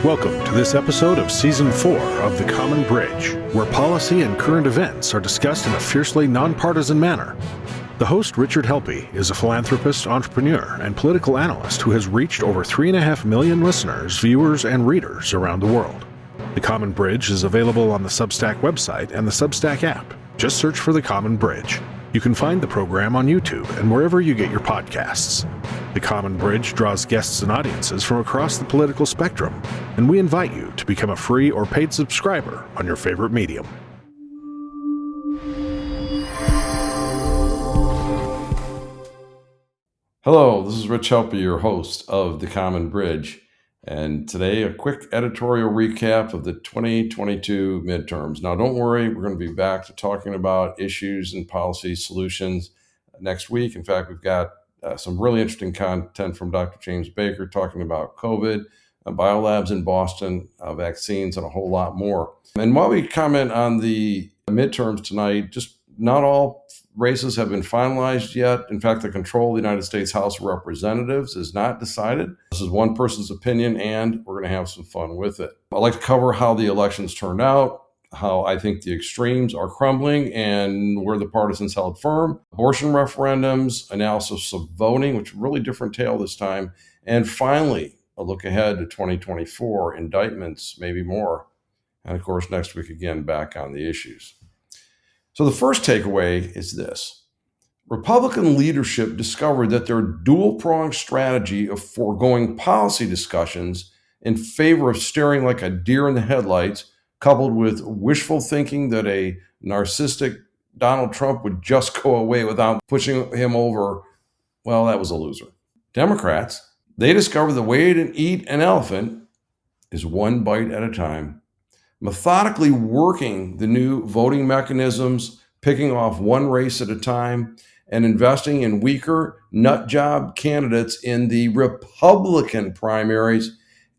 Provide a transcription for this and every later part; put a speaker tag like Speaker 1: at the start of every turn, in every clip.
Speaker 1: Welcome to this episode of Season 4 of The Common Bridge, where policy and current events are discussed in a fiercely nonpartisan manner. The host, Richard Helppie, is a philanthropist, entrepreneur, and political analyst who has reached over 3.5 million listeners, viewers, and readers around the world. The Common Bridge is available on the Substack website and the Substack app. Just search for The Common Bridge. You can find the program on YouTube and wherever you get your podcasts. The Common Bridge draws guests and audiences from across the political spectrum, and we invite you to become a free or paid subscriber on your favorite medium.
Speaker 2: Hello, this is Rich Helppie, your host of The Common Bridge, and today a quick editorial recap of the 2022 midterms. Now, don't worry, we're going to be back to talking about issues and policy solutions next week. In fact, we've got some really interesting content from Dr. James Baker talking about COVID, biolabs in Boston, vaccines, and a whole lot more. And while we comment on the midterms tonight, just not all races have been finalized yet. In fact, the control of the United States House of Representatives is not decided. This is one person's opinion, and we're going to have some fun with it. I'd like to cover how the elections turned out, how I think the extremes are crumbling, and where the partisans held firm, abortion referendums, analysis of voting, which is a really different tale this time, and finally, a look ahead to 2024, indictments, maybe more. And of course, next week again, back on the issues. So the first takeaway is this. Republican leadership discovered that their dual-pronged strategy of foregoing policy discussions in favor of staring like a deer in the headlights, coupled with wishful thinking that a narcissistic Donald Trump would just go away without pushing him over, well, that was a loser. Democrats, they discovered the way to eat an elephant is one bite at a time. Methodically working the new voting mechanisms, picking off one race at a time, and investing in weaker nut job candidates in the Republican primaries,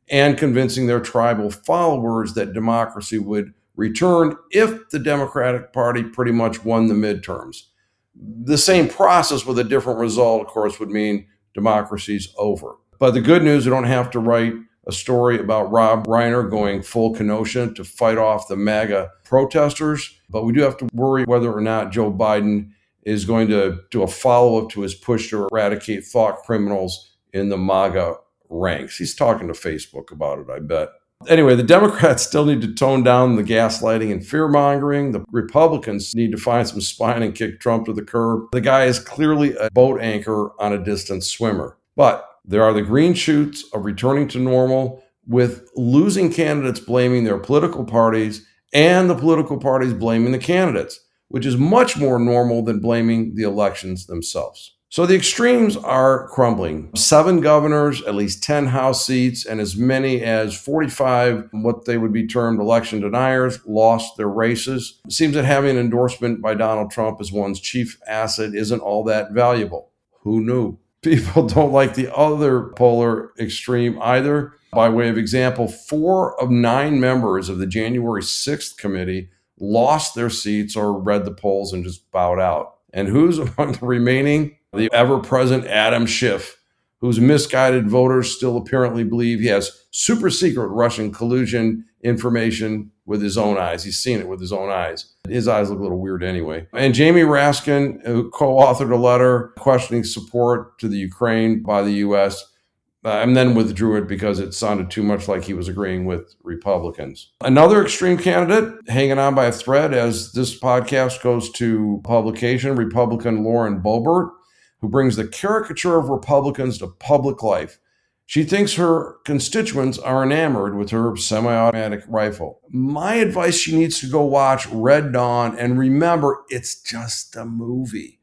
Speaker 2: and convincing their tribal followers that democracy would return if the Democratic Party pretty much won the midterms. The same process with a different result, of course, would mean democracy's over. But the good news, we don't have to write a story about Rob Reiner going full Kenosha to fight off the MAGA protesters, but we do have to worry whether or not Joe Biden is going to do a follow-up to his push to eradicate thought criminals in the MAGA ranks. He's talking to Facebook about it, I bet. Anyway, the Democrats still need to tone down the gaslighting and fear-mongering. The Republicans need to find some spine and kick Trump to the curb. The guy is clearly a boat anchor on a distant swimmer. But there are the green shoots of returning to normal, with losing candidates blaming their political parties and the political parties blaming the candidates, which is much more normal than blaming the elections themselves. So the extremes are crumbling. 7 governors, at least 10 House seats, and as many as 45, what they would be termed election deniers, lost their races. It seems that having an endorsement by Donald Trump as one's chief asset isn't all that valuable. Who knew? People don't like the other polar extreme either. By way of example, 4 of 9 members of the January 6th committee lost their seats or read the polls and just bowed out. And who's among the remaining? The ever-present Adam Schiff, whose misguided voters still apparently believe he has super secret Russian collusion information with his own eyes. He's seen it with his own eyes. His eyes look a little weird anyway. And Jamie Raskin, who co-authored a letter questioning support to the Ukraine by the U.S., and then withdrew it because it sounded too much like he was agreeing with Republicans. Another extreme candidate hanging on by a thread as this podcast goes to publication, Republican Lauren Boebert, who brings the caricature of Republicans to public life. She thinks her constituents are enamored with her semi-automatic rifle. My advice, she needs to go watch Red Dawn and remember it's just a movie.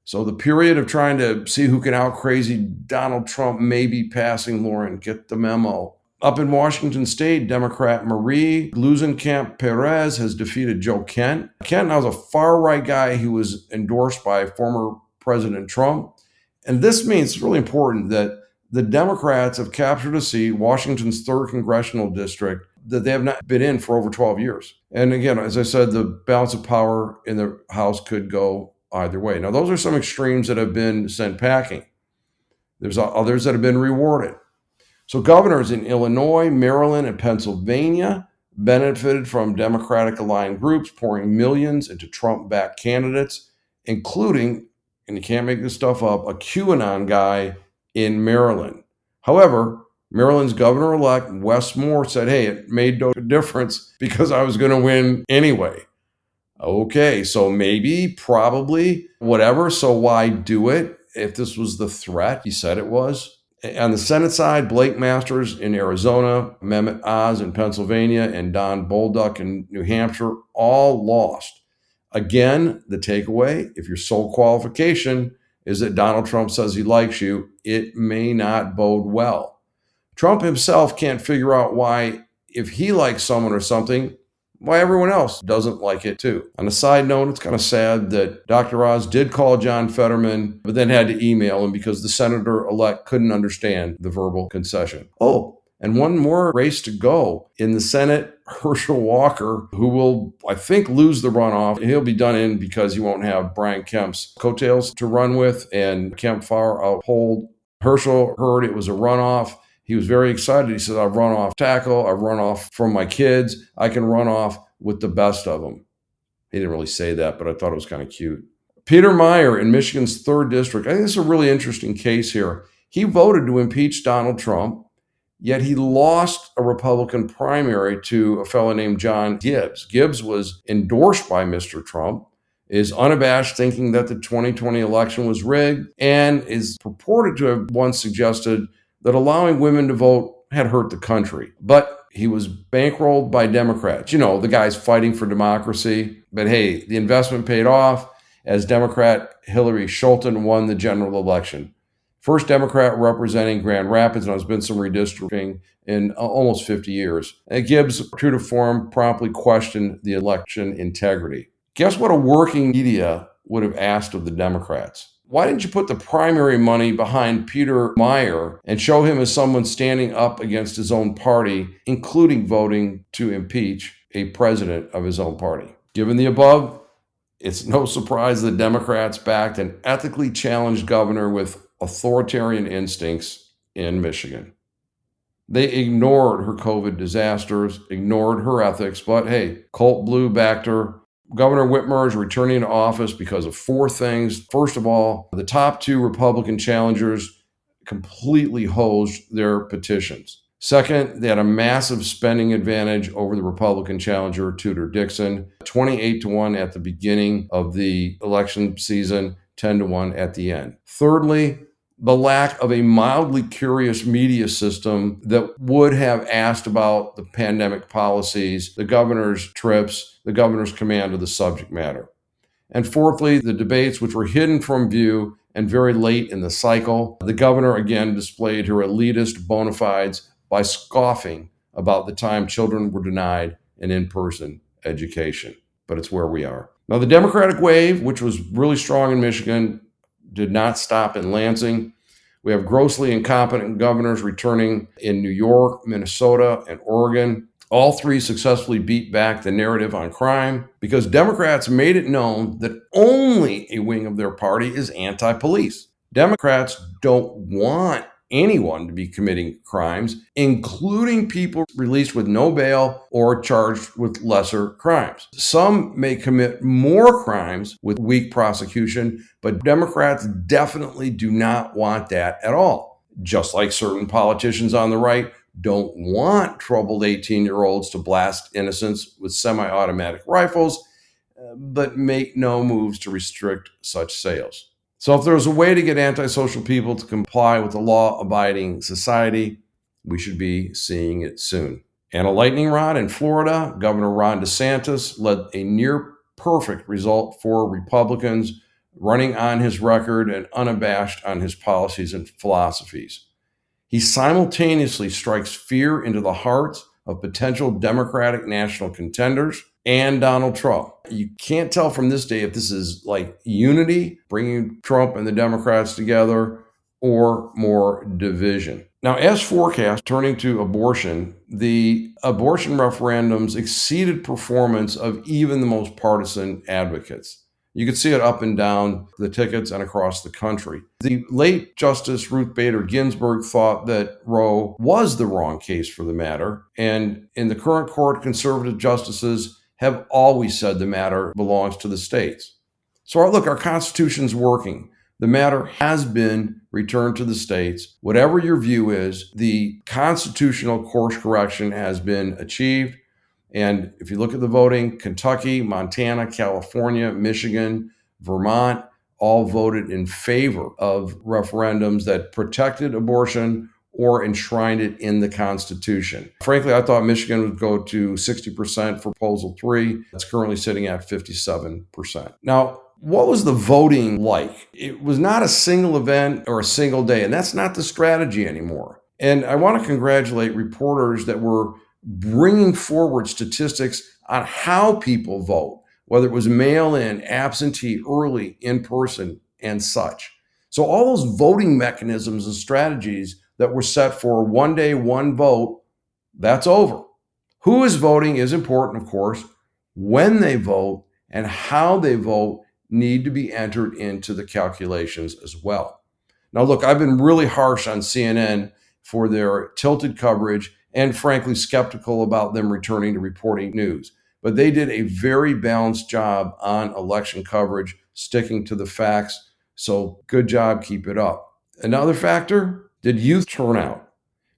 Speaker 2: So the period of trying to see who can out-crazy Donald Trump may be passing, Lauren. Get the memo. Up in Washington State, Democrat Marie Gluesenkamp Perez has defeated Joe Kent. Kent now is a far-right guy who was endorsed by former President Trump. And this means it's really important that the Democrats have captured a seat, Washington's 3rd congressional district, that they have not been in for over 12 years. And again, as I said, the balance of power in the House could go either way. Now, those are some extremes that have been sent packing. There's others that have been rewarded. So governors in Illinois, Maryland, and Pennsylvania benefited from Democratic-aligned groups pouring millions into Trump-backed candidates, including, and you can't make this stuff up, a QAnon guy in Maryland. However, Maryland's governor-elect Wes Moore said, hey, it made no difference because I was going to win anyway. Okay, so maybe, probably, whatever. So why do it if this was the threat he said it was? On the Senate side, Blake Masters in Arizona, Mehmet Oz in Pennsylvania, and Don Bolduc in New Hampshire all lost. Again, the takeaway, if your sole qualification is that Donald Trump says he likes you, it may not bode well. Trump himself can't figure out why, if he likes someone or something, why everyone else doesn't like it too. On a side note, it's kind of sad that Dr. Oz did call John Fetterman, but then had to email him because the senator-elect couldn't understand the verbal concession. Oh, and one more race to go. In the Senate, Herschel Walker, who will, I think, lose the runoff. He'll be done in because he won't have Brian Kemp's coattails to run with, and Kemp far outpolled. Herschel heard it was a runoff. He was very excited. He said, I've run off tackle. I've run off from my kids. I can run off with the best of them. He didn't really say that, but I thought it was kind of cute. Peter Meyer in Michigan's 3rd District. I think this is a really interesting case here. He voted to impeach Donald Trump, yet he lost a Republican primary to a fellow named John Gibbs. Gibbs was endorsed by Mr. Trump, is unabashed thinking that the 2020 election was rigged, and is purported to have once suggested that allowing women to vote had hurt the country. But he was bankrolled by Democrats. You know, the guys fighting for democracy. But hey, the investment paid off as Democrat Hillary Scholten won the general election. First Democrat representing Grand Rapids, and there's been some redistricting in almost 50 years. And Gibbs, true to form, promptly questioned the election integrity. Guess what a working media would have asked of the Democrats? Why didn't you put the primary money behind Peter Meyer and show him as someone standing up against his own party, including voting to impeach a president of his own party? Given the above, it's no surprise the Democrats backed an ethically challenged governor with authoritarian instincts in Michigan. They ignored her COVID disasters, ignored her ethics, but hey, Colt Blue backed her. Governor Whitmer is returning to office because of 4 things. First of all, the top 2 Republican challengers completely hosed their petitions. Second, they had a massive spending advantage over the Republican challenger, Tudor Dixon, 28-1 at the beginning of the election season, 10-1 at the end. Thirdly, the lack of a mildly curious media system that would have asked about the pandemic policies, the governor's trips, the governor's command of the subject matter. And fourthly, the debates, which were hidden from view and very late in the cycle. The governor again displayed her elitist bona fides by scoffing about the time children were denied an in-person education. But it's where we are. Now, the Democratic wave, which was really strong in Michigan, did not stop in Lansing. We have grossly incompetent governors returning in New York, Minnesota, and Oregon. All 3 successfully beat back the narrative on crime because Democrats made it known that only a wing of their party is anti-police. Democrats don't want anyone to be committing crimes, including people released with no bail or charged with lesser crimes. Some may commit more crimes with weak prosecution, but Democrats definitely do not want that at all. Just like certain politicians on the right don't want troubled 18-year-olds to blast innocents with semi-automatic rifles, but make no moves to restrict such sales. So if there's a way to get antisocial people to comply with a law-abiding society, we should be seeing it soon. And a lightning rod in Florida, Governor Ron DeSantis led a near-perfect result for Republicans, running on his record and unabashed on his policies and philosophies. He simultaneously strikes fear into the hearts of potential Democratic national contenders and Donald Trump. You can't tell from this day if this is like unity, bringing Trump and the Democrats together, or more division. Now, as forecast, turning to abortion, the abortion referendums exceeded performance of even the most partisan advocates. You could see it up and down the tickets and across the country. The late Justice Ruth Bader Ginsburg thought that Roe was the wrong case for the matter. And in the current court, conservative justices have always said the matter belongs to the states. So look, our Constitution's working. The matter has been returned to the states. Whatever your view is, the constitutional course correction has been achieved. And if you look at the voting, Kentucky, Montana, California, Michigan, Vermont all voted in favor of referendums that protected abortion or enshrined it in the Constitution. Frankly, I thought Michigan would go to 60% for Proposal 3. It's currently sitting at 57%. Now, what was the voting like? It was not a single event or a single day, and that's not the strategy anymore. And I want to congratulate reporters that were bringing forward statistics on how people vote, whether it was mail-in, absentee, early, in-person, and such. So all those voting mechanisms and strategies that were set for one day, one vote, that's over. Who is voting is important, of course. When they vote and how they vote need to be entered into the calculations as well. Now, look, I've been really harsh on CNN for their tilted coverage and frankly skeptical about them returning to reporting news. But they did a very balanced job on election coverage, sticking to the facts. So good job, keep it up. Another factor, did youth turn out?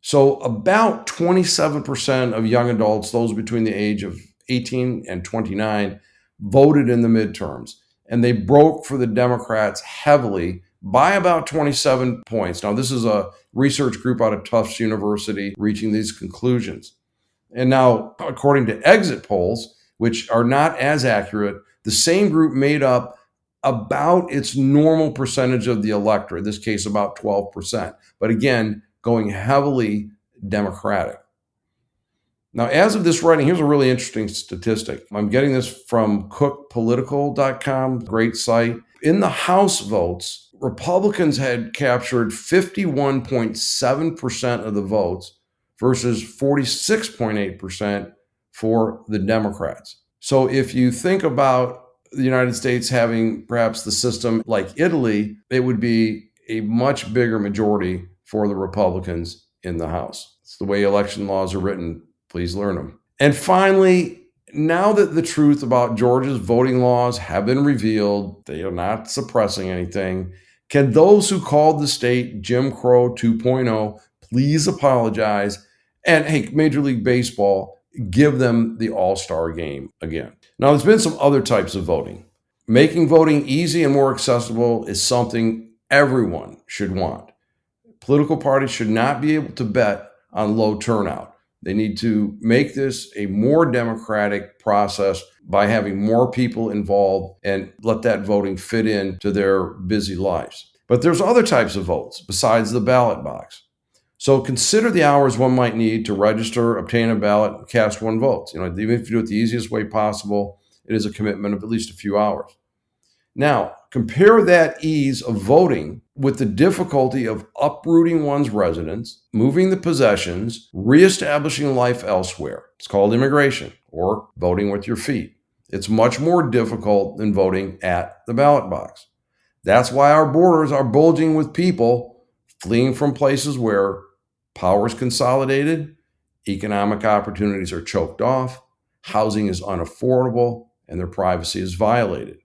Speaker 2: So about 27% of young adults, those between the age of 18 and 29, voted in the midterms. And they broke for the Democrats heavily by about 27 points. Now, this is a research group out of Tufts University reaching these conclusions. And now, according to exit polls, which are not as accurate, the same group made up about its normal percentage of the electorate, in this case, about 12%. But again, going heavily Democratic. Now, as of this writing, here's a really interesting statistic. I'm getting this from cookpolitical.com, great site. In the House votes, Republicans had captured 51.7% of the votes versus 46.8% for the Democrats. So if you think about the United States having perhaps the system like Italy, it would be a much bigger majority for the Republicans in the House. It's the way election laws are written. Please learn them. And finally, now that the truth about Georgia's voting laws have been revealed, they are not suppressing anything. Can those who called the state Jim Crow 2.0 please apologize? And hey, Major League Baseball, give them the All-Star game again. Now, there's been some other types of voting. Making voting easy and more accessible is something everyone should want. Political parties should not be able to bet on low turnout. They need to make this a more democratic process by having more people involved and let that voting fit into their busy lives. But there's other types of votes besides the ballot box. So consider the hours one might need to register, obtain a ballot, and cast one vote. Even if you do it the easiest way possible, it is a commitment of at least a few hours. Now, compare that ease of voting with the difficulty of uprooting one's residence, moving the possessions, reestablishing life elsewhere. It's called immigration or voting with your feet. It's much more difficult than voting at the ballot box. That's why our borders are bulging with people fleeing from places where power is consolidated, economic opportunities are choked off, housing is unaffordable, and their privacy is violated.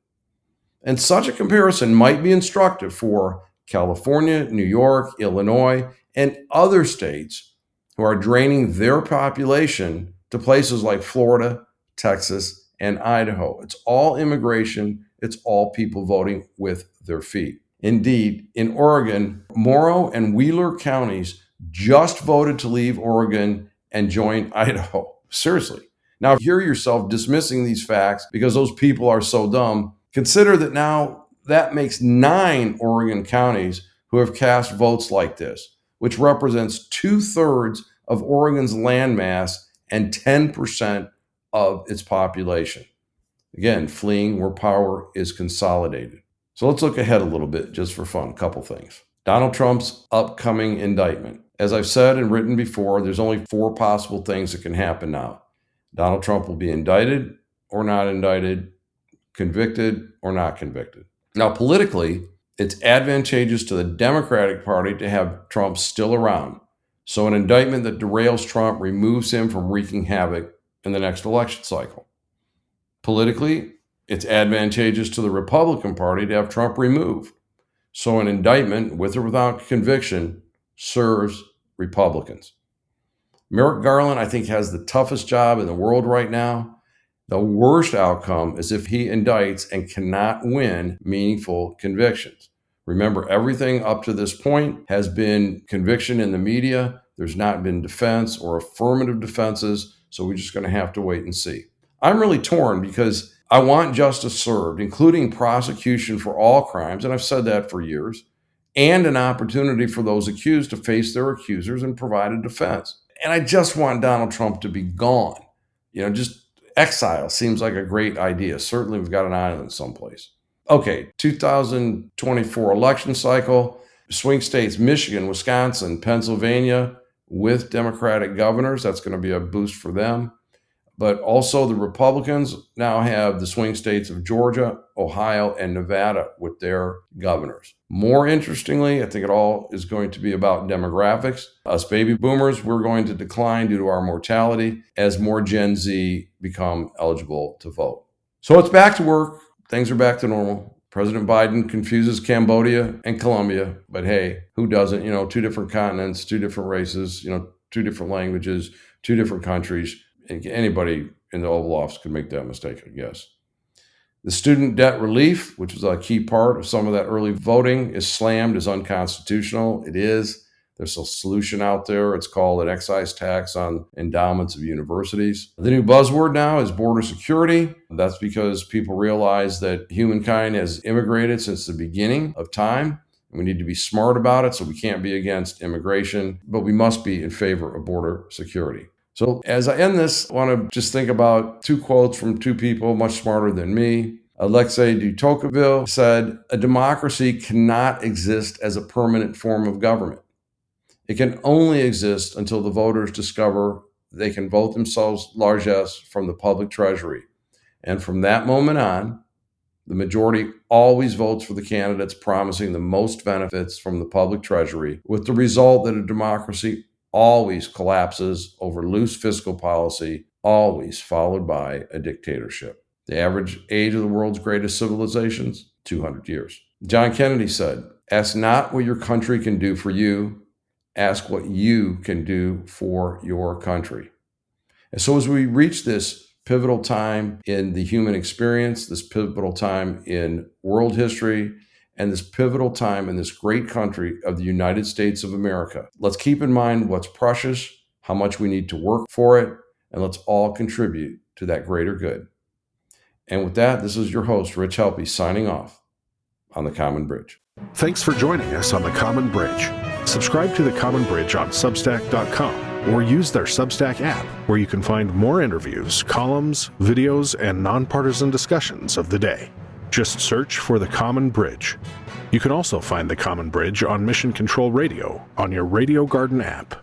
Speaker 2: And such a comparison might be instructive for California, New York, Illinois, and other states who are draining their population to places like Florida, Texas, and Idaho. It's all immigration. It's all people voting with their feet. Indeed, in Oregon, Morrow and Wheeler counties just voted to leave Oregon and join Idaho. Seriously. Now, if you hear yourself dismissing these facts because those people are so dumb, consider that now that makes 9 Oregon counties who have cast votes like this, which represents 2/3 of Oregon's landmass and 10% of its population. Again, fleeing where power is consolidated. So let's look ahead a little bit just for fun. A couple things. Donald Trump's upcoming indictment. As I've said and written before, there's only 4 possible things that can happen now. Donald Trump will be indicted or not indicted. convicted or not convicted. Now, politically, it's advantageous to the Democratic Party to have Trump still around. So an indictment that derails Trump removes him from wreaking havoc in the next election cycle. Politically, it's advantageous to the Republican Party to have Trump removed. So an indictment, with or without conviction, serves Republicans. Merrick Garland, I think, has the toughest job in the world right now. The worst outcome is if he indicts and cannot win meaningful convictions. Remember, everything up to this point has been conviction in the media. There's not been defense or affirmative defenses, so we're just going to have to wait and see. I'm really torn because I want justice served, including prosecution for all crimes, and I've said that for years, and an opportunity for those accused to face their accusers and provide a defense. And I just want Donald Trump to be gone. Just exile seems like a great idea. Certainly, we've got an island someplace. Okay, 2024 election cycle, swing states, Michigan, Wisconsin, Pennsylvania, with Democratic governors. That's going to be a boost for them. But also the Republicans now have the swing states of Georgia, Ohio, and Nevada with their governors. More interestingly, I think it all is going to be about demographics. Us baby boomers, we're going to decline due to our mortality as more Gen Z become eligible to vote. So it's back to work. Things are back to normal. President Biden confuses Cambodia and Colombia, but hey, who doesn't? 2 different continents, 2 different races, 2 different languages, 2 different countries. Anybody in the Oval Office could make that mistake, I guess. The student debt relief, which was a key part of some of that early voting, is slammed as unconstitutional. It is. There's a solution out there. It's called an excise tax on endowments of universities. The new buzzword now is border security. That's because people realize that humankind has immigrated since the beginning of time. We need to be smart about it, so we can't be against immigration, but we must be in favor of border security. So as I end this, I want to just think about 2 quotes from 2 people much smarter than me. Alexei de Tocqueville said, "A democracy cannot exist as a permanent form of government. It can only exist until the voters discover they can vote themselves largesse from the public treasury. And from that moment on, the majority always votes for the candidates promising the most benefits from the public treasury, with the result that a democracy always collapses over loose fiscal policy, always followed by a dictatorship." The average age of the world's greatest civilizations, 200 years. John Kennedy said, "Ask not what your country can do for you, ask what you can do for your country." And so as we reach this pivotal time in the human experience, this pivotal time in world history, and this pivotal time in this great country of the United States of America, let's keep in mind what's precious, how much we need to work for it, and let's all contribute to that greater good. And with that, this is your host, Rich Helppie, signing off on The Common Bridge.
Speaker 1: Thanks for joining us on The Common Bridge. Subscribe to The Common Bridge on Substack.com or use their Substack app, where you can find more interviews, columns, videos, and nonpartisan discussions of the day. Just search for The Common Bridge. You can also find The Common Bridge on Mission Control Radio on your Radio Garden app.